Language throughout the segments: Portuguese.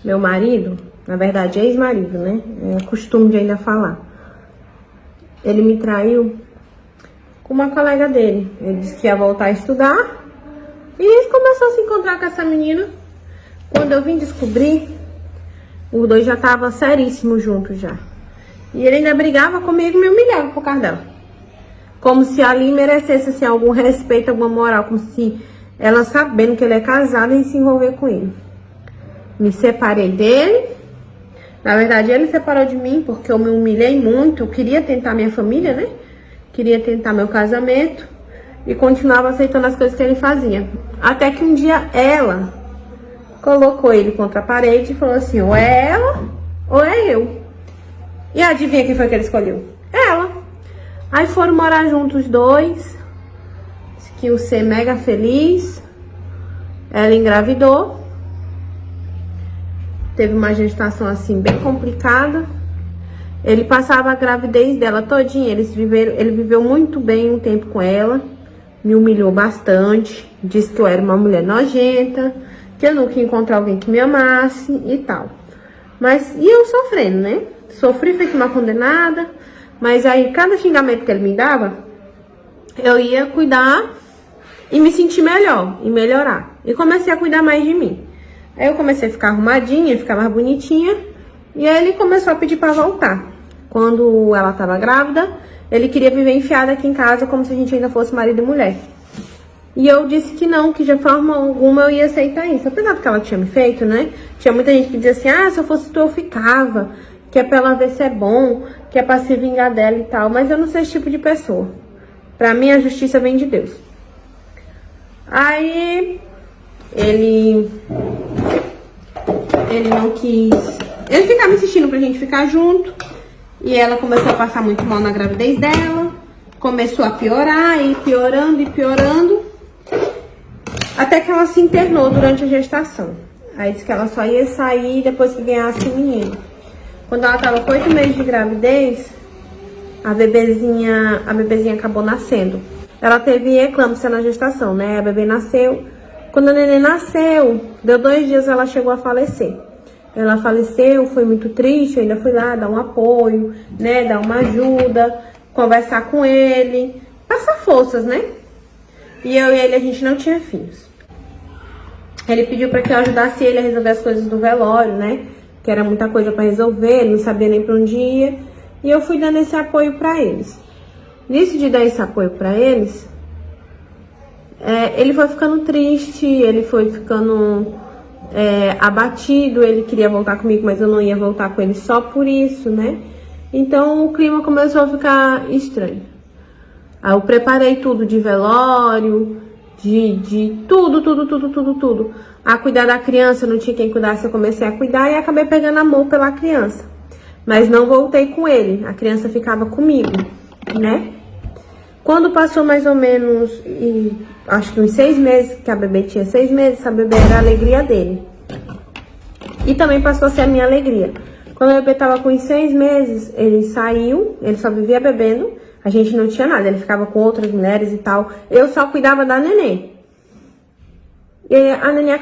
Meu marido, na verdade ex-marido, né? É costume de ainda falar. Ele me traiu com uma colega dele. Ele disse que ia voltar a estudar. E ele começou a se encontrar com essa menina. Quando eu vim descobrir, os dois já estavam seríssimos juntos já. E ele ainda brigava comigo e me humilhava por causa dela. Como se ali merecesse assim, algum respeito, alguma moral. Como se ela, sabendo que ele é casado, ia se envolver com ele. Me separei dele. Na verdade, ele separou de mim porque eu me humilhei muito. Eu queria tentar minha família, né? Queria tentar meu casamento. E continuava aceitando as coisas que ele fazia. Até que um dia ela colocou ele contra a parede e falou assim: ou é ela ou é eu. E adivinha quem foi que ele escolheu? Ela. Aí foram morar juntos os dois. Que o ser mega feliz. Ela engravidou. Teve uma gestação assim bem complicada. Ele passava a gravidez dela todinha. Ele viveu muito bem um tempo com ela. Me humilhou bastante. Disse que eu era uma mulher nojenta. Que eu nunca ia encontrar alguém que me amasse e tal. Mas, e eu sofrendo, né? Sofri feito uma condenada. Mas aí, cada xingamento que ele me dava, eu ia cuidar e me sentir melhor. E melhorar. E comecei a cuidar mais de mim. Aí eu comecei a ficar arrumadinha, ficar mais bonitinha. E aí ele começou a pedir pra voltar. Quando ela tava grávida, ele queria viver enfiado aqui em casa como se a gente ainda fosse marido e mulher. E eu disse que não, que de forma alguma eu ia aceitar isso. Apesar do que ela tinha me feito, né? Tinha muita gente que dizia assim: ah, se eu fosse tu eu ficava. Que é pra ela ver se é bom, que é pra se vingar dela e tal. Mas eu não sou esse tipo de pessoa. Pra mim a justiça vem de Deus. Aí ele não quis. Ele ficava insistindo pra gente ficar junto. E ela começou a passar muito mal na gravidez dela. Começou a piorar, e piorando e piorando. Até que ela se internou durante a gestação. Aí disse que ela só ia sair depois que ganhasse o menino. Quando ela tava com 8 meses de gravidez, a bebezinha acabou nascendo. Ela teve eclâmpsia na gestação, né? A bebê nasceu. Quando a neném nasceu, deu 2 dias, ela chegou a falecer. Ela faleceu, foi muito triste, eu ainda fui lá dar um apoio, né? Dar uma ajuda, conversar com ele, passar forças, né? E eu e ele, a gente não tinha filhos. Ele pediu para que eu ajudasse ele a resolver as coisas do velório, né? Que era muita coisa para resolver, ele não sabia nem para onde ia. E eu fui dando esse apoio para eles. Nisso de dar esse apoio para eles, ele foi ficando triste, ele foi ficando abatido, ele queria voltar comigo, mas eu não ia voltar com ele só por isso, né? Então o clima começou a ficar estranho. Aí eu preparei tudo de velório, de tudo. A cuidar da criança, não tinha quem cuidasse, eu comecei a cuidar e acabei pegando amor pela criança. Mas não voltei com ele, a criança ficava comigo, né? Quando passou mais ou menos, acho que uns 6 meses, que a bebê tinha 6 meses, a bebê era a alegria dele. E também passou a ser a minha alegria. Quando a bebê tava com uns 6 meses, ele saiu, ele só vivia bebendo, a gente não tinha nada, ele ficava com outras mulheres e tal. Eu só cuidava da neném. E a neném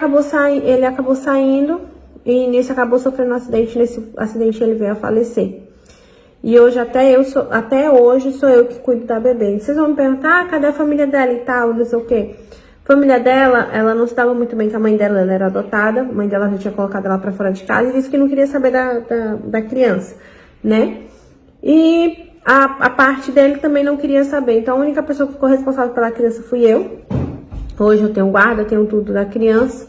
ele acabou saindo e nisso acabou sofrendo um acidente, nesse acidente ele veio a falecer. E hoje até hoje sou eu que cuido da bebê. Vocês vão me perguntar, cadê a família dela e tal, não sei o quê. A família dela, ela não se dava muito bem com a mãe dela, ela era adotada. A mãe dela já tinha colocado ela pra fora de casa e disse que não queria saber da criança, né? E a parte dele também não queria saber. Então a única pessoa que ficou responsável pela criança fui eu. Hoje eu tenho guarda, tenho tudo da criança.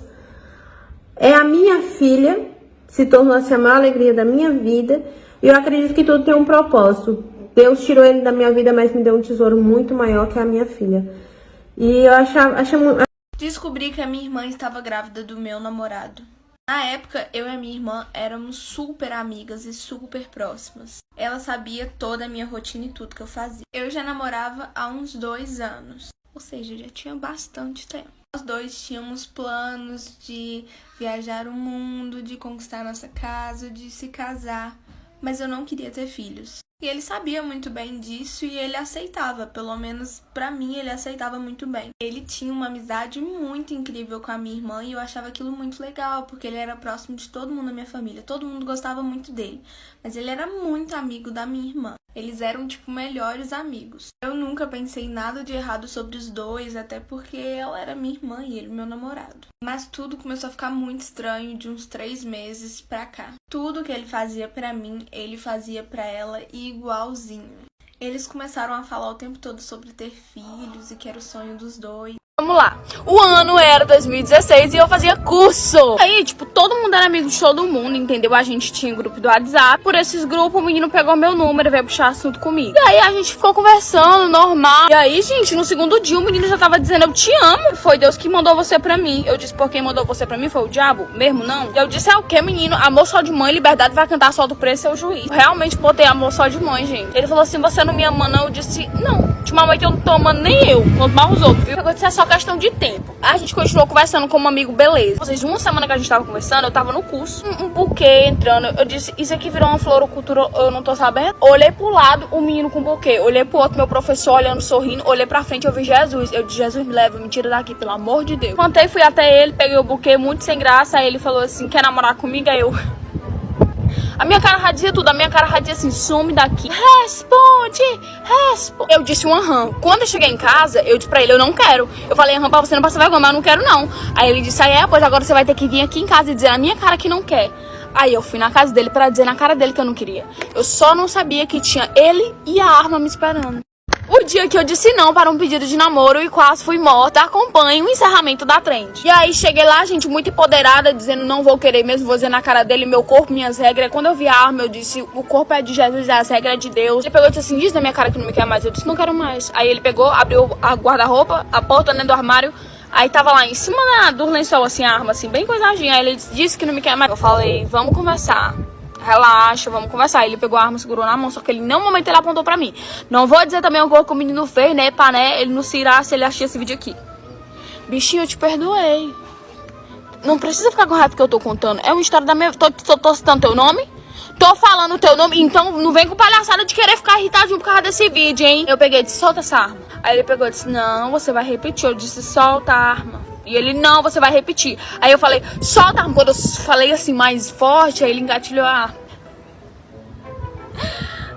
É a minha filha, se tornou assim a maior alegria da minha vida. E eu acredito que tudo tem um propósito. Deus tirou ele da minha vida, mas me deu um tesouro muito maior que a minha filha. E eu achei muito... Descobri que a minha irmã estava grávida do meu namorado. Na época, eu e a minha irmã éramos super amigas e super próximas. Ela sabia toda a minha rotina e tudo que eu fazia. Eu já namorava há uns 2 anos. Ou seja, já tinha bastante tempo. Nós dois tínhamos planos de viajar o mundo, de conquistar nossa casa, de se casar. mas eu não queria ter filhos. E ele sabia muito bem disso e ele aceitava, pelo menos pra mim ele aceitava muito bem. Ele tinha uma amizade muito incrível com a minha irmã e eu achava aquilo muito legal, porque ele era próximo de todo mundo da minha família, todo mundo gostava muito dele, mas ele era muito amigo da minha irmã. Eles eram, tipo, melhores amigos. Eu nunca pensei nada de errado sobre os dois, até porque ela era minha irmã e ele meu namorado. Mas tudo começou a ficar muito estranho de uns 3 meses pra cá. Tudo que ele fazia pra mim, ele fazia pra ela igualzinho. Eles começaram a falar o tempo todo sobre ter filhos e que era o sonho dos dois. Vamos lá. O ano era 2016 e eu fazia curso. Aí, tipo, todo mundo era amigo de todo mundo, entendeu? A gente tinha grupo do WhatsApp. Por esses grupos, o menino pegou meu número e veio puxar assunto comigo. E aí, a gente ficou conversando, normal. E aí, gente, no segundo dia, o menino já tava dizendo, eu te amo. Foi Deus que mandou você pra mim. Eu disse, por quem mandou você pra mim? Foi o diabo? Mesmo não? E eu disse, é o quê, menino? Amor só de mãe, liberdade vai cantar só do preço, seu juiz. Eu realmente botei amor só de mãe, gente. Ele falou assim, você não me ama, não? Eu disse, não. Ultimamente eu não tô amando nem eu, quanto mais os outros, viu? Eu disse, é só questão de tempo. A gente continuou conversando como amigo, beleza. Vocês, uma semana que a gente tava conversando, eu tava no curso, um buquê entrando. Eu disse, isso aqui virou uma floricultura, eu não tô sabendo. Olhei pro lado, o menino com buquê. Olhei pro outro, meu professor olhando, sorrindo. Olhei pra frente, eu vi Jesus. Eu disse, Jesus, me leva, me tira daqui, pelo amor de Deus. Levantei, fui até ele, peguei o buquê, muito sem graça. Aí ele falou assim, quer namorar comigo? Aí eu... A minha cara radizia tudo, a minha cara radizia assim, some daqui. Responde. Eu disse um aham. Quando eu cheguei em casa, eu disse pra ele, eu não quero. Eu falei, aham, pra você não passar vergonha, mas eu não quero não. Aí ele disse, pois agora você vai ter que vir aqui em casa e dizer na minha cara que não quer. Aí eu fui na casa dele pra dizer na cara dele que eu não queria. Eu só não sabia que tinha ele e a arma me esperando. O dia que eu disse não para um pedido de namoro e quase fui morta, acompanhe o encerramento da trend. E aí cheguei lá, gente, muito empoderada, dizendo não vou querer mesmo, vou dizer na cara dele, meu corpo, minhas regras. Quando eu vi a arma, eu disse, o corpo é de Jesus, as regras é de Deus. Ele pegou e disse assim, diz na minha cara que não me quer mais. Eu disse, não quero mais. Aí ele pegou, abriu a guarda-roupa, a porta dentro do armário. Aí tava lá em cima do lençol, assim, a arma, assim, bem coisadinha. Aí ele disse que não me quer mais. Eu falei, vamos conversar. Relaxa, vamos conversar. Ele pegou a arma, segurou na mão, só que ele, em nenhum momento, ele apontou pra mim. Não vou dizer também o que o menino fez, né, pá, né? Ele não se irá se ele achar esse vídeo aqui. Bichinho, eu te perdoei. Não precisa ficar com raiva que eu tô contando. É uma história da minha... Tô citando teu nome? Tô falando teu nome, então não vem com palhaçada de querer ficar irritadinho por causa desse vídeo, hein? Eu peguei e disse, solta essa arma. Aí ele pegou e disse, não, você vai repetir. Eu disse, solta a arma. E ele, não, você vai repetir. Aí eu falei, solta a arma. Quando eu falei assim mais forte, aí ele engatilhou a arma.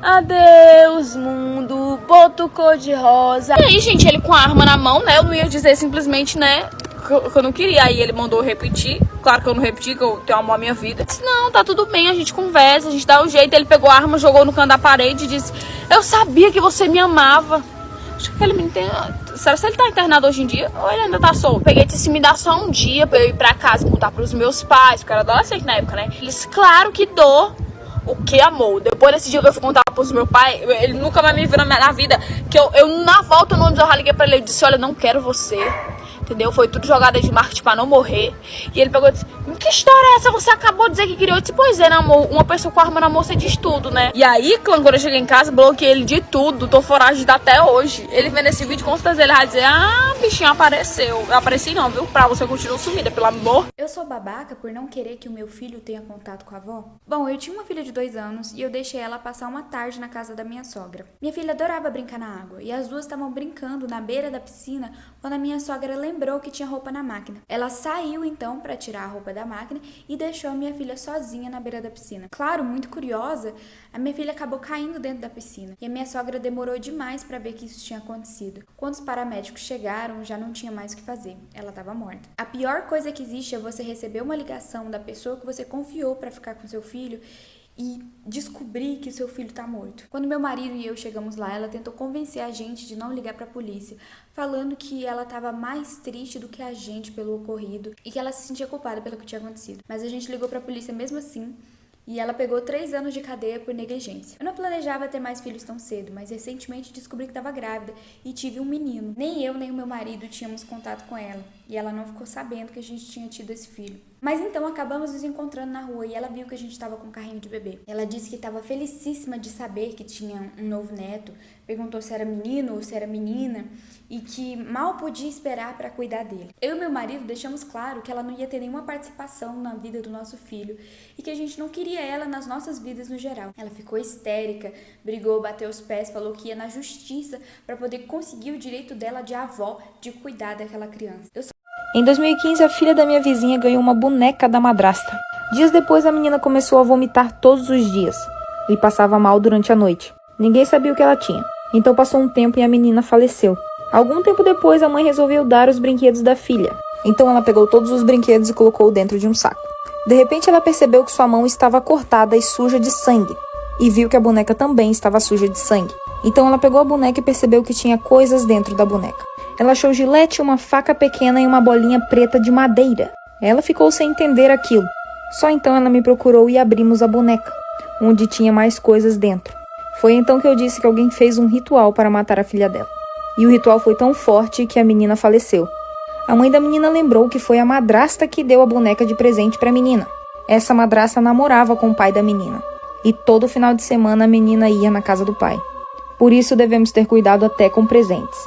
Adeus, mundo, boto cor-de-rosa. E aí, gente, ele com a arma na mão, né? Eu não ia dizer simplesmente, né, que eu não queria. Aí ele mandou repetir. Claro que eu não repeti, que eu tenho amor à minha vida. Eu disse, não, tá tudo bem, a gente conversa, a gente dá um jeito. Ele pegou a arma, jogou no canto da parede e disse, eu sabia que você me amava. Acho que aquele menino tem... Será que ele tá internado hoje em dia? Ou ele ainda tá solto? Peguei e disse, me dá só um dia pra eu ir pra casa, contar pros meus pais, porque eu era adolescente na época, né? Eles, claro que dou. O que, amor? Depois desse dia que eu fui contar pros meus pais, ele nunca mais me viu na vida. Que eu na volta no ônibus, eu já liguei pra ele e disse, olha, não quero você. Entendeu? Foi tudo jogada de marketing pra não morrer. E ele pegou e disse, que história é essa? Você acabou de dizer que queria. Eu disse, pois é, né, amor? Uma pessoa com arma na mão, você diz tudo, né? E aí, quando eu cheguei em casa, bloqueei ele de tudo. Tô foragida até hoje. Ele vendo esse vídeo, com certeza ele vai dizer, bichinho apareceu. Eu apareci não, viu? Pra você continuar sumida, pelo amor. Eu sou babaca por não querer que o meu filho tenha contato com a avó? Bom, eu tinha uma filha de 2 anos e eu deixei ela passar uma tarde na casa da minha sogra. Minha filha adorava brincar na água e as duas estavam brincando na beira da piscina quando a minha sogra lembrou que tinha roupa na máquina. Ela saiu então para tirar a roupa da máquina e deixou a minha filha sozinha na beira da piscina. Claro, muito curiosa, a minha filha acabou caindo dentro da piscina e a minha sogra demorou demais para ver que isso tinha acontecido. Quando os paramédicos chegaram, já não tinha mais o que fazer. Ela estava morta. A pior coisa que existe é você receber uma ligação da pessoa que você confiou para ficar com seu filho e descobrir que seu filho tá morto. Quando meu marido e eu chegamos lá, ela tentou convencer a gente de não ligar pra polícia, falando que ela tava mais triste do que a gente pelo ocorrido e que ela se sentia culpada pelo que tinha acontecido. Mas a gente ligou pra polícia mesmo assim e ela pegou 3 anos de cadeia por negligência. Eu não planejava ter mais filhos tão cedo, mas recentemente descobri que estava grávida e tive um menino. Nem eu nem o meu marido tínhamos contato com ela e ela não ficou sabendo que a gente tinha tido esse filho. Mas então acabamos nos encontrando na rua e ela viu que a gente estava com um carrinho de bebê. Ela disse que estava felicíssima de saber que tinha um novo neto, perguntou se era menino ou se era menina e que mal podia esperar para cuidar dele. Eu e meu marido deixamos claro que ela não ia ter nenhuma participação na vida do nosso filho e que a gente não queria ela nas nossas vidas no geral. Ela ficou histérica, brigou, bateu os pés, falou que ia na justiça para poder conseguir o direito dela de avó de cuidar daquela criança. Em 2015, a filha da minha vizinha ganhou uma boneca da madrasta. Dias depois, a menina começou a vomitar todos os dias e passava mal durante a noite. Ninguém sabia o que ela tinha. Então passou um tempo e a menina faleceu. Algum tempo depois, a mãe resolveu dar os brinquedos da filha. Então ela pegou todos os brinquedos e colocou dentro de um saco. De repente, ela percebeu que sua mão estava cortada e suja de sangue. E viu que a boneca também estava suja de sangue. Então ela pegou a boneca e percebeu que tinha coisas dentro da boneca. Ela achou gilete, uma faca pequena e uma bolinha preta de madeira. Ela ficou sem entender aquilo. Só então ela me procurou e abrimos a boneca, onde tinha mais coisas dentro. Foi então que eu disse que alguém fez um ritual para matar a filha dela. E o ritual foi tão forte que a menina faleceu. A mãe da menina lembrou que foi a madrasta que deu a boneca de presente para a menina. Essa madrasta namorava com o pai da menina. E todo final de semana a menina ia na casa do pai. Por isso devemos ter cuidado até com presentes.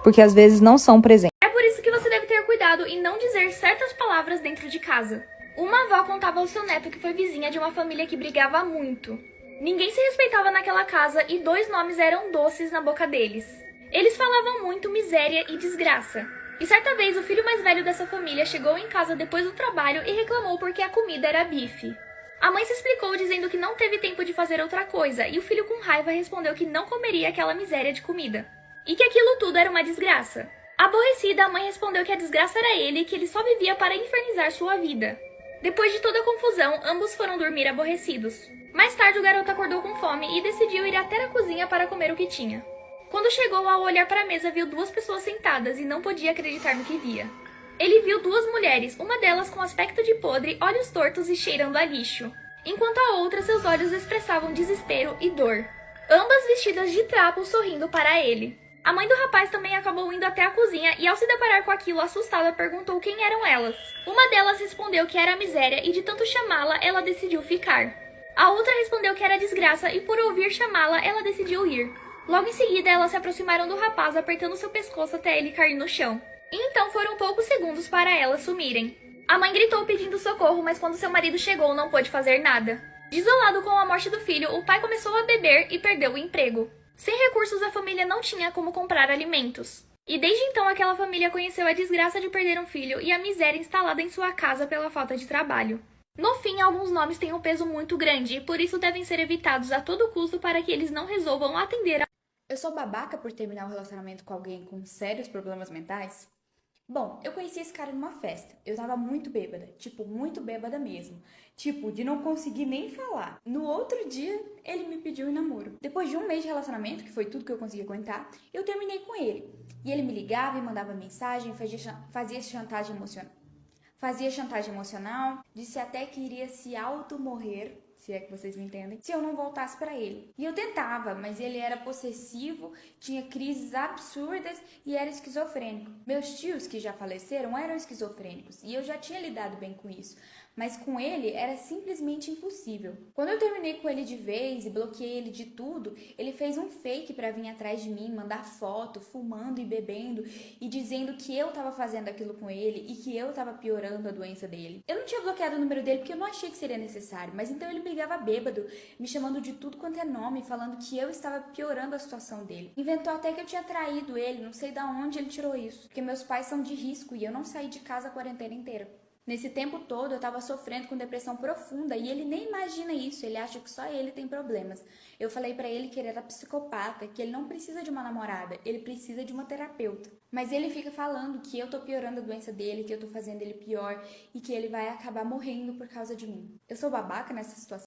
Porque às vezes não são presentes. É por isso que você deve ter cuidado em não dizer certas palavras dentro de casa. Uma avó contava ao seu neto que foi vizinha de uma família que brigava muito. Ninguém se respeitava naquela casa e 2 nomes eram doces na boca deles. Eles falavam muito miséria e desgraça. E certa vez o filho mais velho dessa família chegou em casa depois do trabalho e reclamou porque a comida era bife. A mãe se explicou dizendo que não teve tempo de fazer outra coisa e o filho com raiva respondeu que não comeria aquela miséria de comida. E que aquilo tudo era uma desgraça. Aborrecida, a mãe respondeu que a desgraça era ele e que ele só vivia para infernizar sua vida. Depois de toda a confusão, ambos foram dormir aborrecidos. Mais tarde, o garoto acordou com fome e decidiu ir até a cozinha para comer o que tinha. Quando chegou, ao olhar para a mesa, viu 2 pessoas sentadas e não podia acreditar no que via. Ele viu 2 mulheres, uma delas com aspecto de podre, olhos tortos e cheirando a lixo, enquanto a outra seus olhos expressavam desespero e dor. Ambas vestidas de trapo, sorrindo para ele. A mãe do rapaz também acabou indo até a cozinha e, ao se deparar com aquilo, assustada, perguntou quem eram elas. Uma delas respondeu que era a miséria e, de tanto chamá-la, ela decidiu ficar. A outra respondeu que era desgraça e, por ouvir chamá-la, ela decidiu ir. Logo em seguida, elas se aproximaram do rapaz, apertando seu pescoço até ele cair no chão. E então foram poucos segundos para elas sumirem. A mãe gritou pedindo socorro, mas quando seu marido chegou, não pôde fazer nada. Desolado com a morte do filho, o pai começou a beber e perdeu o emprego. Sem recursos, a família não tinha como comprar alimentos. E desde então, aquela família conheceu a desgraça de perder um filho e a miséria instalada em sua casa pela falta de trabalho. No fim, alguns nomes têm um peso muito grande e por isso devem ser evitados a todo custo para que eles não resolvam atender a... Eu sou babaca por terminar um relacionamento com alguém com sérios problemas mentais? Bom, eu conheci esse cara numa festa. Eu tava muito bêbada, muito bêbada mesmo. De não conseguir nem falar. No outro dia, ele me pediu em namoro. Depois de um mês de relacionamento, que foi tudo que eu consegui aguentar, eu terminei com ele. E ele me ligava e mandava mensagem, fazia chantagem emocional, disse até que iria se auto-morrer, se é que vocês me entendem, se eu não voltasse pra ele. E eu tentava, mas ele era possessivo, tinha crises absurdas e era esquizofrênico. Meus tios, que já faleceram, eram esquizofrênicos e eu já tinha lidado bem com isso. Mas com ele era simplesmente impossível. Quando eu terminei com ele de vez e bloqueei ele de tudo, ele fez um fake pra vir atrás de mim, mandar foto, fumando e bebendo e dizendo que eu tava fazendo aquilo com ele e que eu tava piorando a doença dele. Eu não tinha bloqueado o número dele porque eu não achei que seria necessário, mas então ele me ligava bêbado, me chamando de tudo quanto é nome, falando que eu estava piorando a situação dele. Inventou até que eu tinha traído ele, não sei de onde ele tirou isso, porque meus pais são de risco e eu não saí de casa a quarentena inteira. Nesse tempo todo eu tava sofrendo com depressão profunda e ele nem imagina isso, ele acha que só ele tem problemas. Eu falei pra ele que ele era psicopata, que ele não precisa de uma namorada, ele precisa de uma terapeuta. Mas ele fica falando que eu tô piorando a doença dele, que eu tô fazendo ele pior e que ele vai acabar morrendo por causa de mim. Eu sou babaca nessa situação?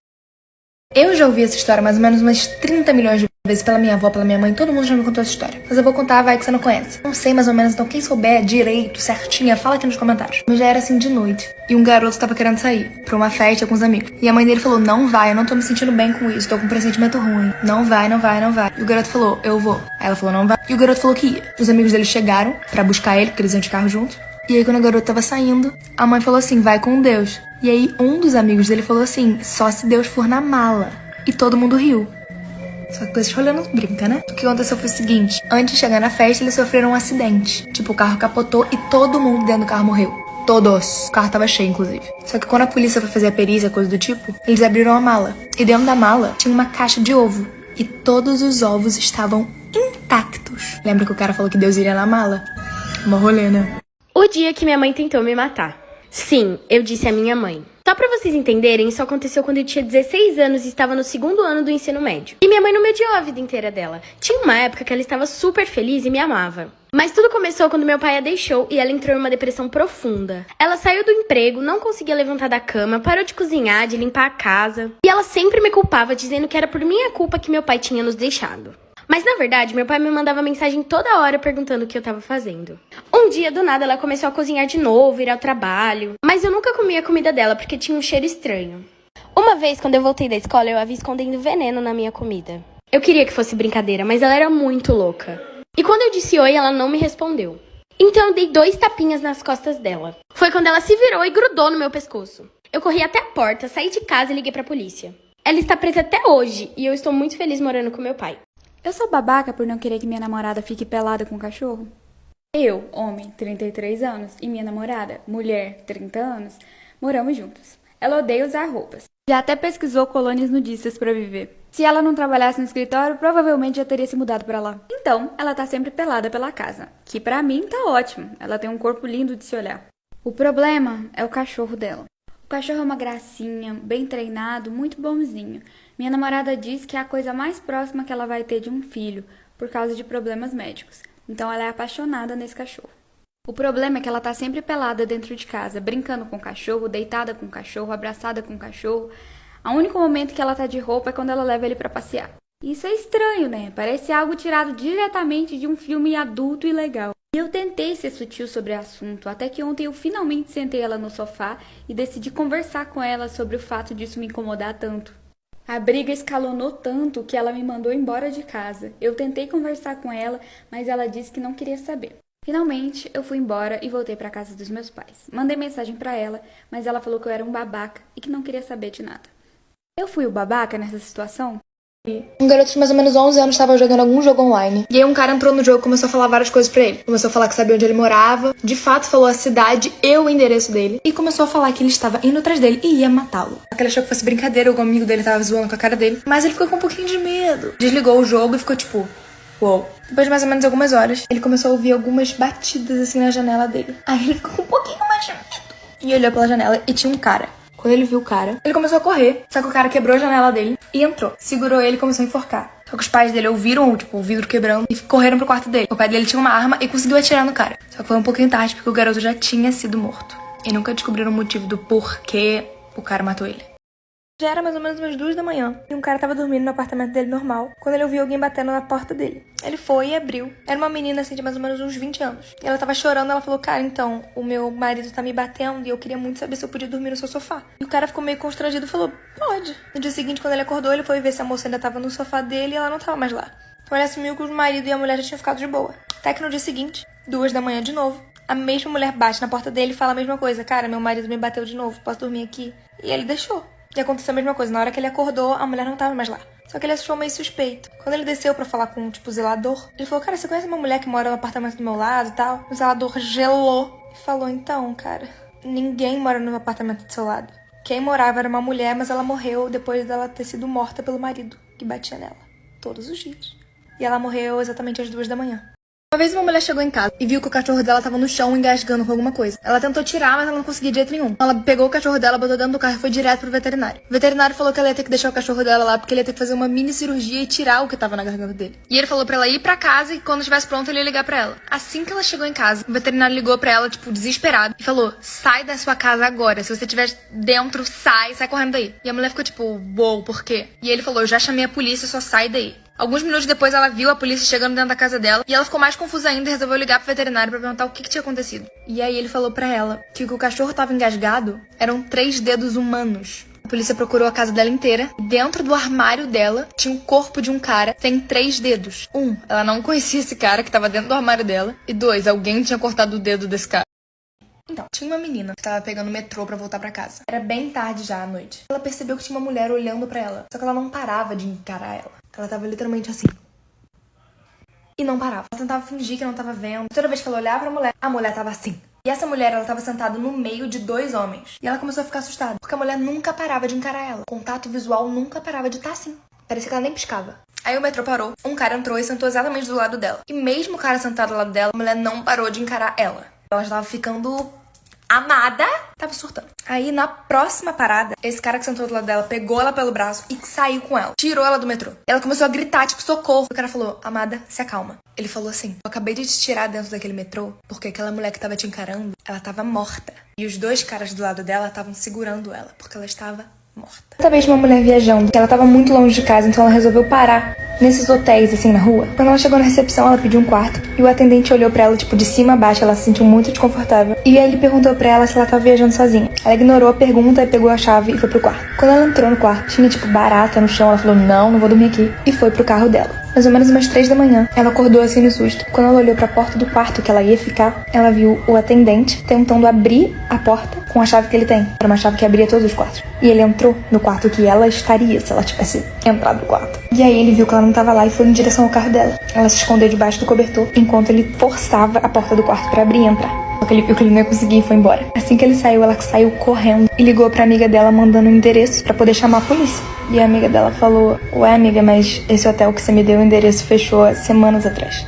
Eu já ouvi essa história mais ou menos umas 30 milhões de vezes pela minha avó, pela minha mãe, todo mundo já me contou essa história. Mas eu vou contar, vai que você não conhece. Não sei mais ou menos, então quem souber direito, certinha, fala aqui nos comentários. Mas já era assim de noite, e um garoto tava querendo sair pra uma festa com os amigos. E a mãe dele falou, não vai, eu não tô me sentindo bem com isso, tô com um pressentimento ruim. Não vai, não vai, não vai. E o garoto falou, eu vou. Aí ela falou, não vai. E o garoto falou que ia. Os amigos dele chegaram pra buscar ele, porque eles iam de carro juntos. E aí, quando a garota tava saindo, a mãe falou assim, vai com Deus. E aí, um dos amigos dele falou assim, só se Deus for na mala. E todo mundo riu. Só que esse rolê não brinca, né? O que aconteceu foi o seguinte, antes de chegar na festa, eles sofreram um acidente. Tipo, o carro capotou e todo mundo dentro do carro morreu. Todos. O carro tava cheio, inclusive. Só que quando a polícia foi fazer a perícia, coisa do tipo, eles abriram a mala. E dentro da mala tinha uma caixa de ovo. E todos os ovos estavam intactos. Lembra que o cara falou que Deus iria na mala? Uma rolê, né? O dia que minha mãe tentou me matar. Sim, eu disse à minha mãe. Só pra vocês entenderem, isso aconteceu quando eu tinha 16 anos e estava no 2º ano do ensino médio. E minha mãe não me odiou a vida inteira dela. Tinha uma época que ela estava super feliz e me amava. Mas tudo começou quando meu pai a deixou e ela entrou em uma depressão profunda. Ela saiu do emprego, não conseguia levantar da cama, parou de cozinhar, de limpar a casa. E ela sempre me culpava, dizendo que era por minha culpa que meu pai tinha nos deixado. Mas na verdade, meu pai me mandava mensagem toda hora perguntando o que eu tava fazendo. Um dia, do nada, ela começou a cozinhar de novo, ir ao trabalho. Mas eu nunca comia a comida dela porque tinha um cheiro estranho. Uma vez, quando eu voltei da escola, eu a vi escondendo veneno na minha comida. Eu queria que fosse brincadeira, mas ela era muito louca. E quando eu disse oi, ela não me respondeu. Então eu dei 2 tapinhas nas costas dela. Foi quando ela se virou e grudou no meu pescoço. Eu corri até a porta, saí de casa e liguei pra polícia. Ela está presa até hoje e eu estou muito feliz morando com meu pai. Eu sou babaca por não querer que minha namorada fique pelada com o cachorro? Eu, homem, 33 anos, e minha namorada, mulher, 30 anos, moramos juntos. Ela odeia usar roupas. Já até pesquisou colônias nudistas pra viver. Se ela não trabalhasse no escritório, provavelmente já teria se mudado pra lá. Então, ela tá sempre pelada pela casa, que pra mim tá ótimo. Ela tem um corpo lindo de se olhar. O problema é o cachorro dela. O cachorro é uma gracinha, bem treinado, muito bonzinho. Minha namorada diz que é a coisa mais próxima que ela vai ter de um filho, por causa de problemas médicos. Então ela é apaixonada nesse cachorro. O problema é que ela tá sempre pelada dentro de casa, brincando com o cachorro, deitada com o cachorro, abraçada com o cachorro. O único momento que ela tá de roupa é quando ela leva ele pra passear. Isso é estranho, né? Parece algo tirado diretamente de um filme adulto e legal. E eu tentei ser sutil sobre o assunto, até que ontem eu finalmente sentei ela no sofá e decidi conversar com ela sobre o fato disso me incomodar tanto. A briga escalonou tanto que ela me mandou embora de casa. Eu tentei conversar com ela, mas ela disse que não queria saber. Finalmente, eu fui embora e voltei para casa dos meus pais. Mandei mensagem para ela, mas ela falou que eu era um babaca e que não queria saber de nada. Eu fui o babaca nessa situação? Um garoto de mais ou menos 11 anos estava jogando algum jogo online. E aí um cara entrou no jogo e começou a falar várias coisas pra ele. Começou a falar que sabia onde ele morava. De fato, falou a cidade e o endereço dele. E começou a falar que ele estava indo atrás dele e ia matá-lo. Ele achou que fosse brincadeira, algum amigo dele tava zoando com a cara dele. Mas ele ficou com um pouquinho de medo. Desligou o jogo e ficou tipo... Uou. Depois de mais ou menos algumas horas, ele começou a ouvir algumas batidas assim na janela dele. Aí ele ficou com um pouquinho mais de medo. E olhou pela janela e tinha um cara. Quando ele viu o cara, ele começou a correr. Só que o cara quebrou a janela dele e entrou. Segurou ele e começou a enforcar. Só que os pais dele ouviram, o vidro quebrando e correram pro quarto dele. O pai dele tinha uma arma e conseguiu atirar no cara. Só que foi um pouquinho tarde porque o garoto já tinha sido morto. E nunca descobriram o motivo do porquê o cara matou ele. Já era mais ou menos umas 2 da manhã e um cara tava dormindo no apartamento dele normal quando ele ouviu alguém batendo na porta dele. Ele foi e abriu. Era uma menina assim de mais ou menos uns 20 anos. E ela tava chorando, ela falou, cara, então, o meu marido tá me batendo e eu queria muito saber se eu podia dormir no seu sofá. E o cara ficou meio constrangido e falou, pode. No dia seguinte, quando ele acordou, ele foi ver se a moça ainda tava no sofá dele e ela não tava mais lá. Então ele assumiu que o marido e a mulher já tinham ficado de boa. Até que no dia seguinte, 2 da manhã de novo, a mesma mulher bate na porta dele e fala a mesma coisa. Cara, meu marido me bateu de novo, posso dormir aqui? E ele deixou. E aconteceu a mesma coisa. Na hora que ele acordou, a mulher não tava mais lá. Só que ele achou meio suspeito. Quando ele desceu pra falar com, o zelador, ele falou, cara, você conhece uma mulher que mora no apartamento do meu lado e tal? O zelador gelou e falou, então, cara, ninguém mora no apartamento do seu lado. Quem morava era uma mulher, mas ela morreu depois dela ter sido morta pelo marido, que batia nela. Todos os dias. E ela morreu exatamente às 2 da manhã. Uma vez uma mulher chegou em casa e viu que o cachorro dela tava no chão engasgando com alguma coisa. Ela tentou tirar, mas ela não conseguia de jeito nenhum. Ela pegou o cachorro dela, botou dentro do carro e foi direto pro veterinário. O veterinário falou que ela ia ter que deixar o cachorro dela lá porque ele ia ter que fazer uma mini cirurgia e tirar o que tava na garganta dele. E ele falou pra ela ir pra casa e quando estivesse pronto ele ia ligar pra ela. Assim que ela chegou em casa, o veterinário ligou pra ela, desesperado, e falou, sai da sua casa agora. Se você estiver dentro, sai correndo daí. E a mulher ficou tipo, uou, por quê? E ele falou, eu já chamei a polícia, só sai daí. Alguns minutos depois, ela viu a polícia chegando dentro da casa dela e ela ficou mais confusa ainda e resolveu ligar pro veterinário pra perguntar o que tinha acontecido. E aí ele falou pra ela que o cachorro tava engasgado eram 3 dedos humanos. A polícia procurou a casa dela inteira e dentro do armário dela tinha um corpo de um cara sem 3 dedos. 1, ela não conhecia esse cara que tava dentro do armário dela. E 2, alguém tinha cortado o dedo desse cara. Então, tinha uma menina que tava pegando o metrô pra voltar pra casa. Era bem tarde já à noite. Ela percebeu que tinha uma mulher olhando pra ela. Só que ela não parava de encarar ela. Ela tava literalmente assim. E não parava. Ela tentava fingir que não tava vendo. Toda vez que ela olhava pra mulher, a mulher tava assim. E essa mulher, ela tava sentada no meio de 2 homens. E ela começou a ficar assustada. Porque a mulher nunca parava de encarar ela. O contato visual nunca parava de estar assim. Parecia que ela nem piscava. Aí o metrô parou, um cara entrou e sentou exatamente do lado dela. E mesmo o cara sentado do lado dela, a mulher não parou de encarar ela. Ela já tava ficando amada, tava surtando. Aí na próxima parada, esse cara que sentou do lado dela pegou ela pelo braço e saiu com ela. Tirou ela do metrô. Ela começou a gritar, tipo, socorro. O cara falou, amada, se acalma. Ele falou assim, eu acabei de te tirar dentro daquele metrô porque aquela mulher que tava te encarando, ela tava morta. E os 2 caras do lado dela estavam segurando ela, porque ela estava morta. Outra vez uma mulher viajando, que ela tava muito longe de casa, então ela resolveu parar nesses hotéis, assim, na rua. Quando ela chegou na recepção, ela pediu um quarto. E o atendente olhou pra ela, tipo, de cima a baixo. Ela se sentiu muito desconfortável. E aí ele perguntou pra ela se ela tava viajando sozinha. Ela ignorou a pergunta e pegou a chave e foi pro quarto. Quando ela entrou no quarto, tinha, tipo, barata no chão. Ela falou, não vou dormir aqui. E foi pro carro dela. Mais ou menos umas 3 da manhã. Ela acordou assim no susto. Quando ela olhou pra porta do quarto que ela ia ficar, ela viu o atendente tentando abrir a porta com a chave que ele tem. Era uma chave que abria todos os quartos. E ele entrou no quarto que ela estaria se ela tivesse entrado no quarto. E aí ele viu que ela não tava lá e foi em direção ao carro dela. Ela se escondeu debaixo do cobertor enquanto ele forçava a porta do quarto pra abrir e entrar. Só que ele viu que ele não ia conseguir e foi embora. Assim que ele saiu, ela saiu correndo e ligou pra amiga dela mandando um endereço pra poder chamar a polícia. E a amiga dela falou, ué amiga, mas esse hotel que você me deu o endereço fechou há semanas atrás.